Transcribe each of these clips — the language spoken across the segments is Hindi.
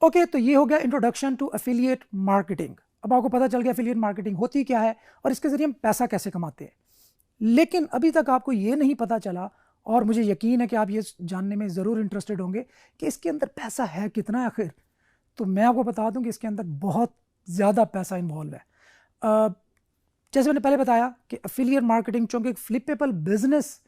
ओके, तो ये हो गया इंट्रोडक्शन टू एफिलिएट मार्केटिंग। अब आपको पता चल गया एफिलिएट मार्केटिंग होती क्या है और इसके जरिए हम पैसा कैसे कमाते हैं। लेकिन अभी तक आपको ये नहीं पता चला, और मुझे यकीन है कि आप ये जानने में ज़रूर इंटरेस्टेड होंगे कि इसके अंदर पैसा है कितना आखिर। तो मैं आपको बता दूं कि इसके अंदर बहुत ज़्यादा पैसा इन्वॉल्व है। जैसे मैंने पहले बताया कि एफिलिएट मार्केटिंग चूँकि एक फ्लिपेबल बिजनेस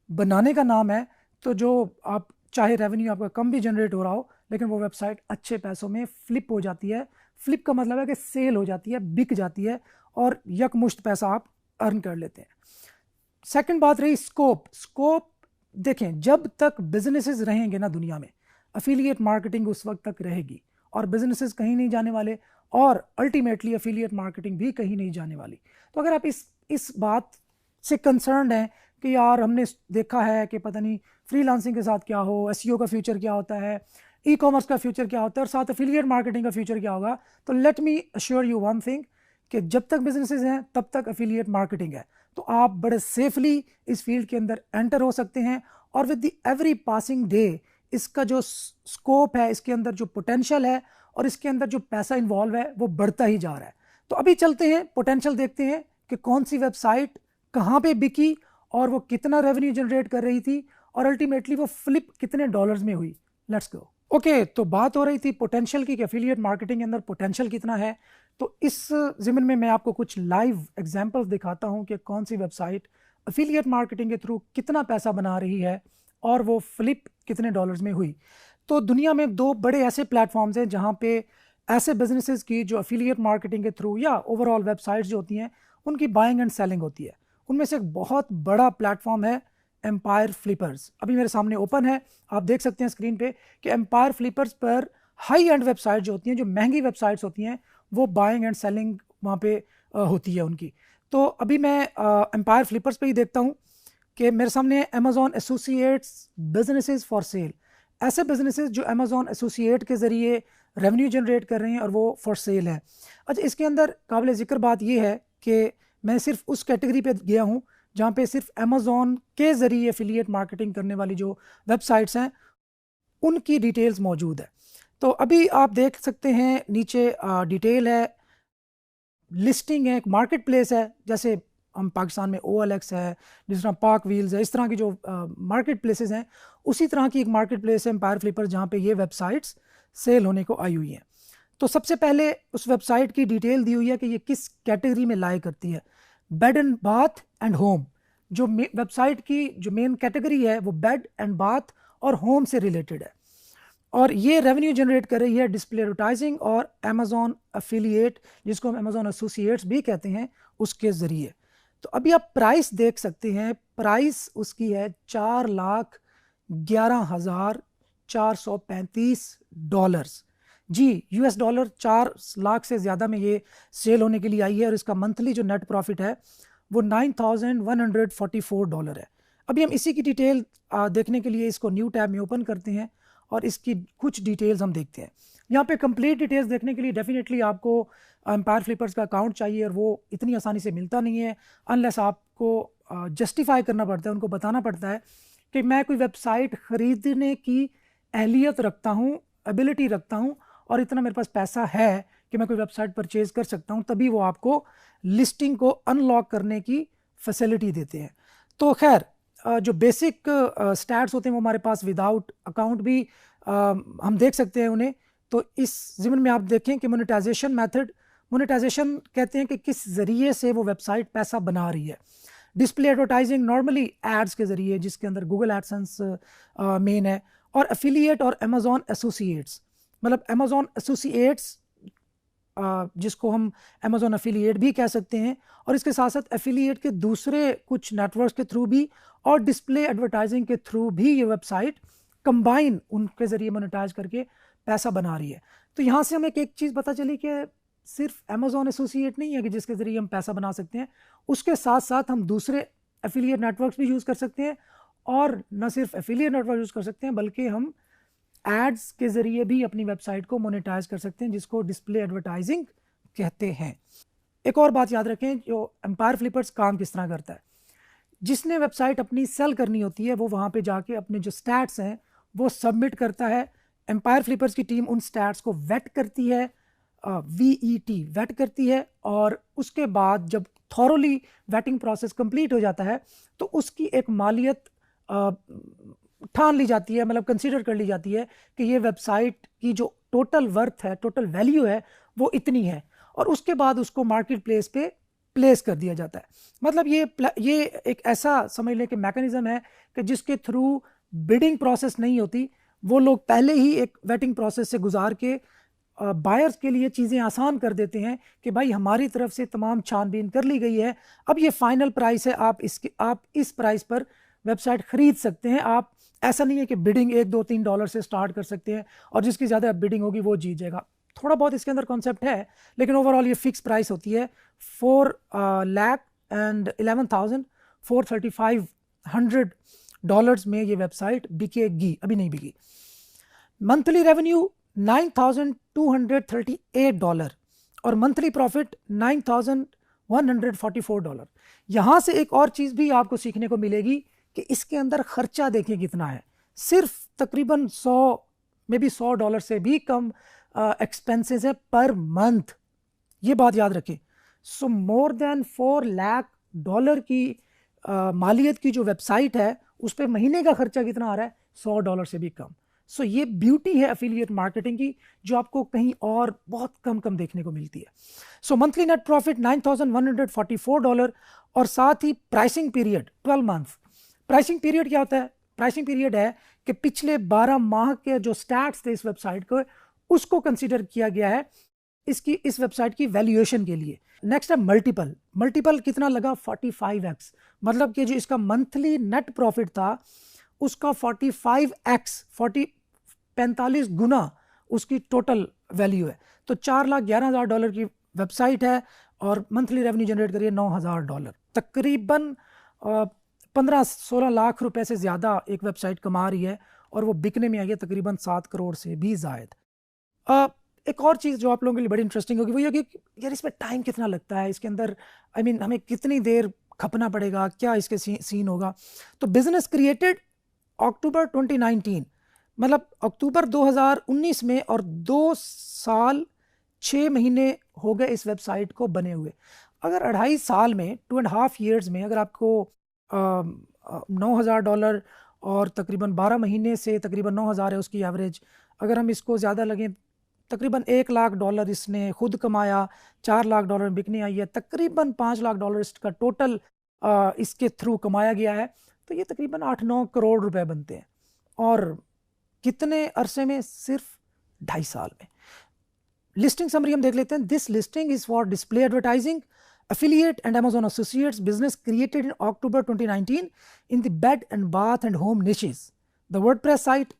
बनाने का नाम है, तो जो आप चाहे रेवेन्यू आपका कम भी जनरेट हो रहा हो, लेकिन वो वेबसाइट अच्छे पैसों में फ्लिप हो जाती है। फ्लिप का मतलब है कि सेल हो जाती है, बिक जाती है और यकमुश्त पैसा आप अर्न कर लेते हैं। सेकंड बात रही स्कोप। देखें, जब तक बिजनेसेस रहेंगे ना दुनिया में, एफिलिएट मार्केटिंग उस वक्त तक रहेगी और बिजनेसेस कहीं नहीं जाने वाले, और अल्टीमेटली एफिलिएट मार्केटिंग भी कहीं नहीं जाने वाली। तो अगर आप इस बात से कंसर्न्ड हैं कि यार हमने देखा है कि पता नहीं फ्रीलांसिंग के साथ क्या हो, एसईओ का फ्यूचर क्या होता है, ई कॉमर्स का फ्यूचर क्या होता है और साथ एफिलिएट मार्केटिंग का फ्यूचर क्या होगा, तो let me assure you one thing कि जब तक बिजनेसेस हैं तब तक एफिलिएट मार्केटिंग है। तो आप बड़े सेफली इस फील्ड के अंदर एंटर हो सकते हैं, और with the every passing day इसका जो स्कोप है, इसके अंदर जो पोटेंशियल है और इसके अंदर जो पैसा इन्वॉल्व है वो बढ़ता ही जा रहा है। तो अभी चलते हैं, पोटेंशियल देखते हैं कि कौन सी वेबसाइट कहाँ पे बिकी और वो कितना रेवेन्यू जनरेट कर रही थी और अल्टीमेटली वो फ्लिप कितने डॉलर्स में हुई। Let's go. ओके, तो बात हो रही थी पोटेंशियल की कि एफिलिएट मार्केटिंग के अंदर पोटेंशियल कितना है। तो इस ज़िम्न में मैं आपको कुछ लाइव एग्जांपल्स दिखाता हूं कि कौन सी वेबसाइट एफिलिएट मार्केटिंग के थ्रू कितना पैसा बना रही है और वो फ्लिप कितने डॉलर्स में हुई। तो दुनिया में दो बड़े ऐसे प्लेटफॉर्म्स हैं जहां पे ऐसे बिजनेसेस की जो एफिलिएट मार्केटिंग के थ्रू या ओवरऑल वेबसाइट्स जो होती हैं उनकी बाइंग एंड सेलिंग होती है। उनमें से एक बहुत बड़ा प्लेटफॉर्म है एम्पायर फ्लिपर्स। अभी मेरे सामने ओपन है, आप देख सकते हैं स्क्रीन पे कि एम्पायर फ्लिपर्स पर हाई एंड वेबसाइट जो होती हैं, जो महंगी वेबसाइट्स होती हैं, वो बाइंग एंड सेलिंग वहाँ पे होती है उनकी। तो अभी मैं एम्पायर फ्लिपर्स पे ही देखता हूँ कि मेरे सामने Amazon associates businesses for sale. ऐसे बिजनेसेस जो अमेजॉन एसोसिएट के ज़रिए रेवेन्यू जनरेट कर रहे हैं और वो फॉर सेल है। अच्छा, इसके अंदर काबिल ज़िक्र बात ये है कि मैं सिर्फ उस कैटेगरी पे गया हूँ जहाँ पे सिर्फ अमेजॉन के ज़रिए एफिलिएट मार्केटिंग करने वाली जो वेबसाइट्स हैं उनकी डिटेल्स मौजूद है। तो अभी आप देख सकते हैं नीचे डिटेल है, लिस्टिंग है, एक मार्केट प्लेस है। जैसे हम पाकिस्तान में OLX है, जिस तरह पार्क व्हील्स है, इस तरह की जो मार्केट प्लेसेस हैं, उसी तरह की एक मार्केट प्लेस है एम्पायर फ्लिपर जहाँ पे ये वेबसाइट्स सेल होने को आई हुई हैं। तो सबसे पहले उस वेबसाइट की डिटेल दी हुई है कि ये किस कैटेगरी में लाई करती है। Bed and bath and home, जो वेबसाइट की जो मेन कैटेगरी है वो बेड एंड बाथ और होम से रिलेटेड है, और ये रेवेन्यू जनरेट कर रही है डिस्प्ले एडवर्टाइजिंग और अमेजॉन एफिलिएट, जिसको हम अमेजॉन एसोसिएट्स भी कहते हैं, उसके ज़रिए। तो अभी आप प्राइस देख सकते हैं, प्राइस उसकी है $4,11,435। जी, $4 लाख से ज़्यादा में ये सेल होने के लिए आई है, और इसका मंथली जो नेट प्रॉफिट है वो $9,144 है। अभी हम इसी की डिटेल देखने के लिए इसको न्यू टैब में ओपन करते हैं और इसकी कुछ डिटेल्स हम देखते हैं। यहाँ पे कंप्लीट डिटेल्स देखने के लिए डेफिनेटली आपको एम्पायर फ्लिपर्स का अकाउंट चाहिए, और वो इतनी आसानी से मिलता नहीं है अनलेस आपको जस्टिफाई करना पड़ता है, उनको बताना पड़ता है कि मैं कोई वेबसाइट ख़रीदने की अहलियत रखता हूँ, एबिलिटी रखता हूँ, और इतना मेरे पास पैसा है कि मैं कोई वेबसाइट परचेज़ कर सकता हूँ, तभी वो आपको लिस्टिंग को अनलॉक करने की फैसिलिटी देते हैं। तो खैर, जो बेसिक स्टैट्स होते हैं वो हमारे पास विदाउट अकाउंट भी हम देख सकते हैं उन्हें। तो इस ज़िम्न में आप देखें कि मोनेटाइजेशन मेथड, मोनेटाइजेशन कहते हैं कि किस ज़रिए से वो वेबसाइट पैसा बना रही है। डिस्प्ले एडवर्टाइजिंग नॉर्मली एड्स के ज़रिए, जिसके अंदर गूगल एडसेंस मेन है, और एफिलिएट और अमेजॉन एसोसिएट्स, मतलब अमेजॉन एसोसिएट्स जिसको हम अमेजॉन एफिलिएट भी कह सकते हैं, और इसके साथ साथ एफिलिएट के दूसरे कुछ नेटवर्क्स के थ्रू भी और डिस्प्ले एडवर्टाइजिंग के थ्रू भी ये वेबसाइट कंबाइन उनके ज़रिए मोनेटाइज करके पैसा बना रही है। तो यहाँ से हमें एक चीज़ पता चली कि सिर्फ अमेजोन एसोसिएट नहीं है कि जिसके ज़रिए हम पैसा बना सकते हैं, उसके साथ साथ हम दूसरे एफिलिएट नेटवर्क्स भी यूज़ कर सकते हैं, और न सिर्फ एफिलिएट नेटवर्क यूज़ कर सकते हैं बल्कि हम एड्स के ज़रिए भी अपनी वेबसाइट को मोनेटाइज कर सकते हैं, जिसको डिस्प्ले एडवर्टाइजिंग कहते हैं। एक और बात याद रखें, जो एम्पायर फ्लिपर्स काम किस तरह करता है, जिसने वेबसाइट अपनी सेल करनी होती है वो वहाँ पे जाके अपने जो स्टैट्स हैं वो सबमिट करता है। एम्पायर फ्लिपर्स की टीम उन स्टैट्स को वेट करती है, VET वेट करती है, और उसके बाद जब थॉरोली वेटिंग प्रोसेस कंप्लीट हो जाता है तो उसकी एक मालियत ठान ली जाती है, मतलब कंसीडर कर ली जाती है कि ये वेबसाइट की जो टोटल वर्थ है, टोटल वैल्यू है, वो इतनी है, और उसके बाद उसको मार्केट प्लेस पे प्लेस कर दिया जाता है। मतलब ये एक ऐसा समझ लें कि मैकेनिज्म है कि जिसके थ्रू बिडिंग प्रोसेस नहीं होती, वो लोग पहले ही एक वेटिंग प्रोसेस से गुजार के बायर्स के लिए चीज़ें आसान कर देते हैं कि भाई हमारी तरफ से तमाम छानबीन कर ली गई है, अब ये फाइनल प्राइस है, आप इस प्राइस पर वेबसाइट ख़रीद सकते हैं। आप ऐसा नहीं है कि बिडिंग $1-2-3 से स्टार्ट कर सकते हैं और जिसकी ज़्यादा बिडिंग होगी वो जीत जाएगा। थोड़ा बहुत इसके अंदर कॉन्सेप्ट है, लेकिन ओवरऑल ये फिक्स प्राइस होती है। 4,11,435 में ये वेबसाइट बिकेगी, अभी नहीं बिकी। मंथली रेवेन्यू $9,238 और मंथली प्रॉफिट $9,144। यहाँ से एक और चीज़ भी आपको सीखने को मिलेगी कि इसके अंदर खर्चा देखें कितना है। सिर्फ तकरीबन $100 से भी कम एक्सपेंसेस है पर मंथ, ये बात याद रखें। सो मोर देन $4 लाख की मालियत की जो वेबसाइट है उस पर महीने का खर्चा कितना आ रहा है, $100 से भी कम। सो ये ब्यूटी है एफिलिएट मार्केटिंग की, जो आपको कहीं और बहुत कम देखने को मिलती है। सो मंथली नेट प्रॉफिट $9,144 और साथ ही pricing period 12 month. Pricing period क्या होता है? प्राइसिंग पीरियड है कि पिछले 12 माह के जो स्टैट्स थे इस वेबसाइट को, उसको कंसीडर किया गया है इस वेबसाइट की वैल्यूएशन के लिए। नेक्स्ट है मल्टीपल। मल्टीपल कितना लगा? 45x, मतलब कि जो इसका मंथली नेट प्रॉफिट था उसका 45x 45 गुना उसकी टोटल वैल्यू है। तो $4,11,000 की वेबसाइट है और मंथली रेवेन्यू जनरेट करिए $9,000, तकरीबन 15-16 लाख रुपए से ज़्यादा एक वेबसाइट कमा रही है, और वो बिकने में आई है तकरीबन 7 करोड़ से भी ज़ायद। एक और चीज़ जो आप लोगों के लिए बड़ी इंटरेस्टिंग होगी वो ये कि यार इसमें टाइम कितना लगता है, इसके अंदर हमें कितनी देर खपना पड़ेगा, क्या इसके सीन होगा। तो बिजनेस क्रिएटेड अक्टूबर 2019, मतलब अक्टूबर 2019 में, और 2 साल 6 महीने हो गए इस वेबसाइट को बने हुए। अगर 2.5 साल में 2.5 years में अगर आपको $9,000 और तकरीबन 12 महीने से तकरीबन 9,000 है उसकी एवरेज, अगर हम इसको ज़्यादा लगें तकरीबन $1 लाख इसने खुद कमाया, $4 लाख बिकने आई है, तकरीबन $5 लाख इसका टोटल इसके थ्रू कमाया गया है। तो ये तकरीबन 8-9 करोड़ रुपए बनते हैं, और कितने अरसे में? सिर्फ 2.5 साल में। लिस्टिंग समरी हम देख लेते हैं। This listing is for display advertising, affiliate and Amazon Associates business created in October 2019 in the bed and bath and home niches. The WordPress site,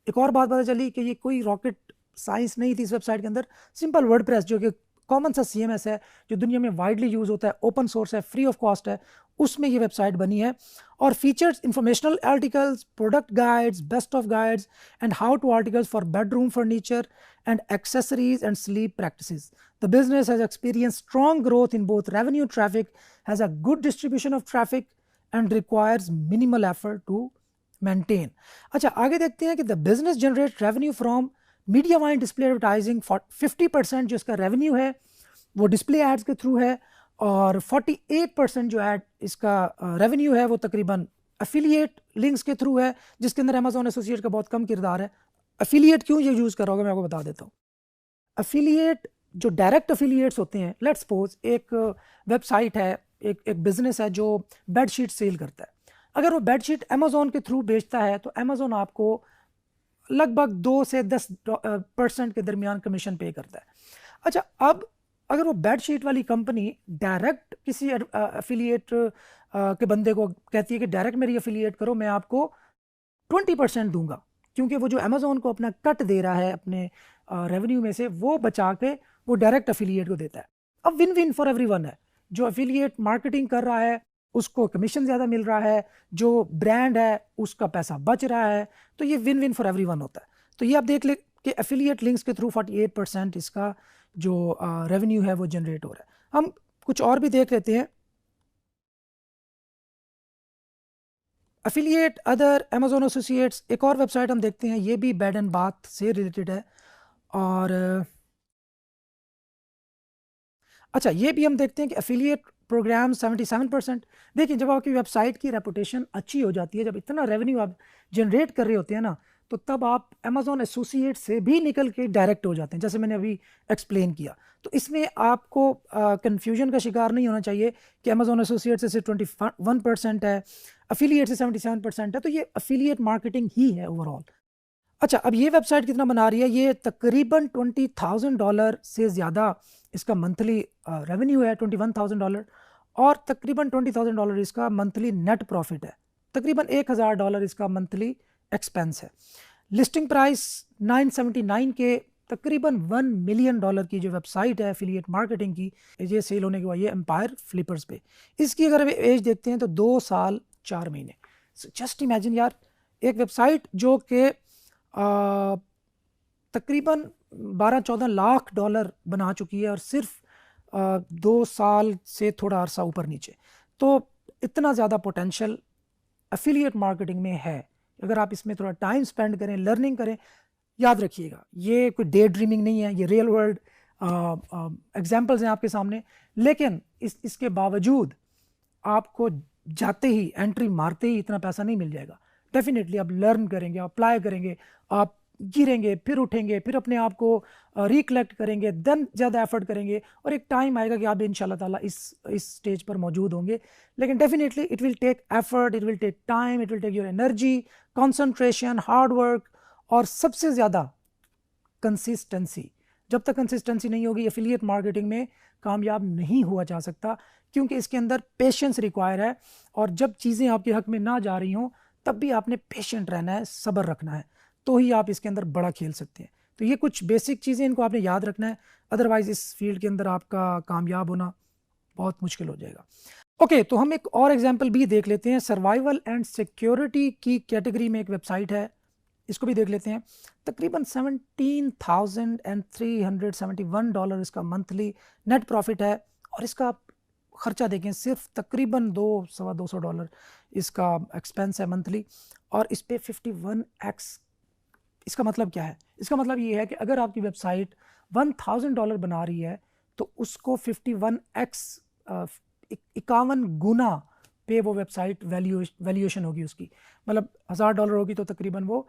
एक और बात पता चली कि ये कोई रॉकेट साइंस नहीं थी इस वेबसाइट के अंदर। सिंपल वर्डप्रेस जो कि कॉमन सा CMS है, जो दुनिया में वाइडली यूज होता है, ओपन सोर्स है, फ्री ऑफ कॉस्ट है, उसमें ये वेबसाइट बनी है। और features informational articles, product guides, best of guides and how to articles for bedroom furniture and accessories and sleep practices. The business has experienced strong growth in both revenue traffic, has a good distribution of traffic and requires minimal effort to maintain. अच्छा, आगे देखते हैं कि the business generates revenue from media buying, display advertising। 50% जो इसका revenue है वो display ads के थ्रू है, और 48% जो ad इसका revenue है वो तकरीबन affiliate links के थ्रू है, जिसके अंदर Amazon Associate का बहुत कम किरदार है। एफिलिएट क्यों ये यूज़ कर रहा होगा मैं आपको बता देता हूँ। एफिलिएट जो डायरेक्ट एफिलिएट्स होते हैं, लेट्स सपोज एक वेबसाइट है, एक बिजनेस है जो बेडशीट सेल करता है। अगर वो बेडशीट अमेजोन के थ्रू बेचता है तो अमेजोन आपको लगभग 2 से 10% के दरमियान कमीशन पे करता है। अच्छा, अब अगर वो बेडशीट वाली कंपनी डायरेक्ट किसी एफिलिएट के बंदे को कहती है कि डायरेक्ट मेरी एफिलिएट करो, मैं आपको 20% दूंगा, क्योंकि वो जो अमेजोन को अपना कट दे रहा है अपने रेवेन्यू में से, वो बचा के वो डायरेक्ट एफिलिएट को देता है। अब विन विन फॉर एवरीवन है, जो एफिलिएट मार्केटिंग कर रहा है उसको कमीशन ज़्यादा मिल रहा है, जो ब्रांड है उसका पैसा बच रहा है, तो ये विन विन फॉर एवरीवन होता है। तो ये आप देख ले कि एफिलिएट लिंक्स के थ्रू 48% इसका जो रेवेन्यू है वो जनरेट हो रहा है। हम कुछ और भी देख लेते हैं। एफिलिएट अदर अमेजोन एसोसिएट्स, एक और वेबसाइट हम देखते हैं, ये भी बेड एंड बाथ से रिलेटेड है। और अच्छा, ये भी हम देखते हैं कि एफिलिएट प्रोग्राम 77%। देखिए, जब आपकी वेबसाइट की रेपुटेशन अच्छी हो जाती है, जब इतना रेवेन्यू आप जनरेट कर रहे होते हैं ना, तो तब आप अमेजोन एसोसिएट से भी निकल के डायरेक्ट हो जाते हैं, जैसे मैंने अभी एक्सप्लेन किया। तो इसमें आपको कन्फ्यूजन का शिकार नहीं होना चाहिए कि अमेजोन एसोसिएट से 21% है, एफिलिएट से 77% है, तो ये एफिलिएट मार्केटिंग ही है ओवरऑल। अच्छा, अब ये वेबसाइट कितना बना रही है? ये तकरीबन $20,000 से ज़्यादा इसका मंथली रेवेन्यू है, $21,000, और तकरीबन $20,000 इसका मंथली नेट प्रॉफिट है, तकरीबन $1,000 इसका मंथली एक्सपेंस है। लिस्टिंग प्राइस 979 के, तकरीबन $1 मिलियन की जो वेबसाइट है एफिलिएट मार्केटिंग की, ये सेल होने के बाद ये एम्पायर फ्लिपर्स पे। इसकी अगर अभी एज देखते हैं तो 2 साल 4 महीने। जस्ट इमेजिन यार, एक वेबसाइट जो कि तकरीबन 12-14 लाख डॉलर बना चुकी है और सिर्फ 2 साल से थोड़ा अरसा ऊपर नीचे, तो इतना ज़्यादा पोटेंशियल एफिलिएट मार्केटिंग में है। अगर आप इसमें थोड़ा टाइम स्पेंड करें, लर्निंग करें, याद रखिएगा ये कोई डे ड्रीमिंग नहीं है, ये रियल वर्ल्ड एग्जाम्पल्स हैं आपके सामने। लेकिन इसके बावजूद आपको जाते ही, एंट्री मारते ही इतना पैसा नहीं मिल जाएगा। डेफिनेटली आप लर्न करेंगे, अप्लाई करेंगे, आप गिरेंगे, फिर उठेंगे, फिर अपने आप को रिकलेक्ट करेंगे, देन ज़्यादा एफर्ट करेंगे, और एक टाइम आएगा कि आप इंशाल्लाह ताला इस स्टेज पर मौजूद होंगे। लेकिन definitely it will take effort, it will take time, it will take your energy, concentration, hard work, और सबसे ज़्यादा कंसिस्टेंसी। जब तक कंसिस्टेंसी नहीं होगी, एफिलिएट मार्केटिंग में कामयाब नहीं हुआ जा सकता, क्योंकि इसके अंदर पेशेंस रिक्वायर है। और जब चीज़ें आपके हक में ना जा रही हों, तब भी आपने पेशेंट रहना है, सब्र रखना है, तो ही आप इसके अंदर बड़ा खेल सकते हैं। तो ये कुछ बेसिक चीज़ें, इनको आपने याद रखना है, अदरवाइज़ इस फील्ड के अंदर आपका कामयाब होना बहुत मुश्किल हो जाएगा। ओके, तो हम एक और एग्जांपल भी देख लेते हैं। सर्वाइवल एंड सिक्योरिटी की कैटेगरी में एक वेबसाइट है, इसको भी देख लेते हैं। तकरीबन $17,371 इसका मंथली नेट प्रॉफिट है, और इसका ख़र्चा देखें सिर्फ तकरीबन $200-225 इसका एक्सपेंस है मंथली, और इस पे 51x। इसका मतलब क्या है? इसका मतलब ये है कि अगर आपकी वेबसाइट $1,000 बना रही है, तो उसको 51x 51 गुना पे वो वेबसाइट वैल्यूएशन होगी उसकी। मतलब $1,000 होगी तो तकरीबन वो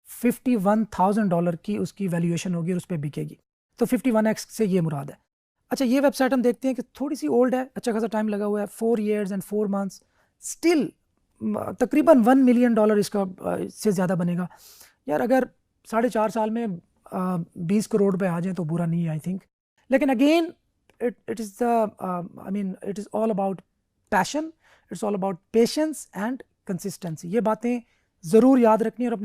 $51,000 की उसकी वैल्यूएशन होगी और उस पर बिकेगी। तो 51x से ये मुराद है। अच्छा, ये वेबसाइट हम देखते हैं कि थोड़ी सी ओल्ड है, अच्छा खासा टाइम लगा हुआ है, 4 years and 4 months, स्टिल तकरीबन $1 मिलियन इसका से ज़्यादा बनेगा। यार, अगर 4.5 साल में 20 करोड़ पे आ जाए तो बुरा नहीं है, आई थिंक। लेकिन again it is it is all about passion, it's all about patience and consistency. ये बातें ज़रूर याद रखनी है और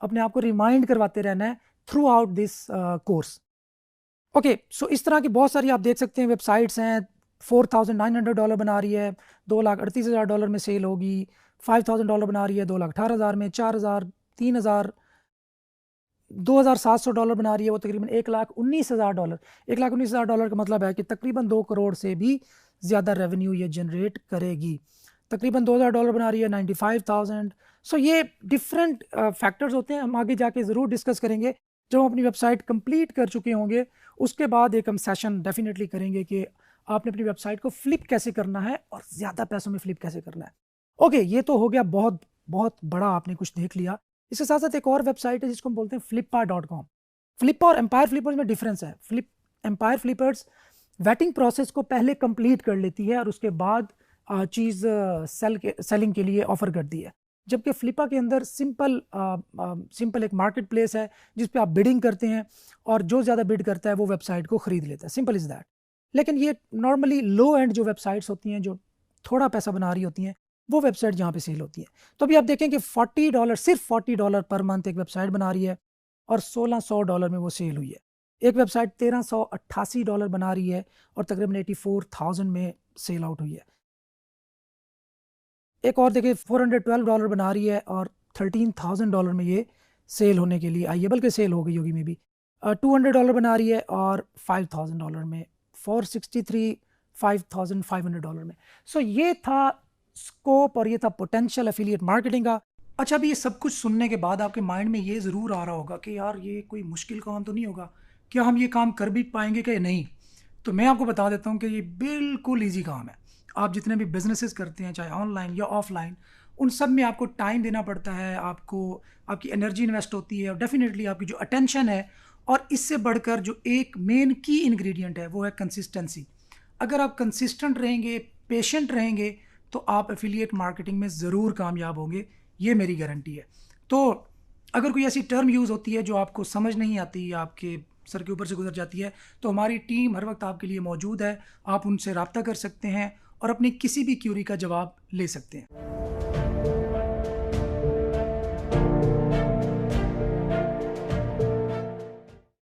अपने आप को रिमाइंड करवाते रहना है throughout this course. Okay, so इस तरह की बहुत सारी आप देख सकते हैं वेबसाइट्स हैं। $4,900 बना रही है, $2,38,000 में सेल होगी। $5,000 बना रही है, $2,18,000 में। 4,000, 3,000, $2,700 बना रही है, वो तकरीबन $1,19,000। $1,19,000 का मतलब है कि तकरीबन 2 करोड़ से भी ज़्यादा रेवेन्यू ये जनरेट करेगी। तकरीबन $2,000 बना रही है, 95,000। सो ये डिफरेंट फैक्टर्स होते हैं, हम आगे जाके ज़रूर डिस्कस करेंगे। जब हम अपनी वेबसाइट कंप्लीट कर चुके होंगे, उसके बाद एक हम सेशन डेफिनेटली करेंगे कि आपने अपनी वेबसाइट को फ्लिप कैसे करना है और ज़्यादा पैसों में फ्लिप कैसे करना है। ओके, ये तो हो गया, बहुत बहुत बड़ा आपने कुछ देख लिया। इसके साथ साथ एक और वेबसाइट है जिसको हम बोलते हैं flippa.com। फ्लिपा और एम्पायर फ्लिपर्स में डिफरेंस है। एम्पायर फ्लिपर्स वेटिंग प्रोसेस को पहले कंप्लीट कर लेती है और उसके बाद चीज़ सेलिंग के लिए ऑफर करती है, जबकि फ्लिपा के अंदर सिंपल एक मार्केट प्लेस है जिस पे आप बिडिंग करते हैं और जो ज़्यादा बिड करता है वो वेबसाइट को ख़रीद लेता है, सिंपल इज़ दैट। लेकिन ये नॉर्मली लो एंड जो वेबसाइट्स होती हैं, जो थोड़ा पैसा बना रही होती हैं, वो वेबसाइट जहाँ पे सेल होती है। तो अभी आप देखें कि $40, सिर्फ $40 पर मंथ एक वेबसाइट बना रही है और $1,600 में वो सेल हुई है। एक वेबसाइट $1388 बना रही है और तकरीबन 84,000 में सेल आउट हुई है। एक और देखिए $412 बना रही है और $13,000 में ये सेल होने के लिए आई है, बल्कि सेल हो गई होगी मे बी। $200 बना रही है और $5,000 में, 463 $5,500 में। सो ये था स्कोप और ये था पोटेंशियल एफिलिएट मार्केटिंग का। अच्छा, अभी ये सब कुछ सुनने के बाद आपके माइंड में ये ज़रूर आ रहा होगा कि यार ये कोई मुश्किल काम तो नहीं होगा, क्या हम ये काम कर भी पाएंगे कि नहीं? तो मैं आपको बता देता हूँ कि ये बिल्कुल ईजी काम है। आप जितने भी बिजनेसेस करते हैं, चाहे ऑनलाइन या ऑफलाइन, उन सब में आपको टाइम देना पड़ता है, आपको आपकी एनर्जी इन्वेस्ट होती है और डेफिनेटली आपकी जो अटेंशन है, और इससे बढ़कर जो एक मेन की इंग्रेडिएंट है वो है कंसिस्टेंसी। अगर आप कंसिस्टेंट रहेंगे, पेशेंट रहेंगे, तो आप एफिलिएट मार्केटिंग में ज़रूर कामयाब होंगे, ये मेरी गारंटी है। तो अगर कोई ऐसी टर्म यूज़ होती है जो आपको समझ नहीं आती या आपके सर के ऊपर से गुजर जाती है, तो हमारी टीम हर वक्त आपके लिए मौजूद है। आप उनसे रब्ता कर सकते हैं और अपनी किसी भी क्यूरी का जवाब ले सकते हैं।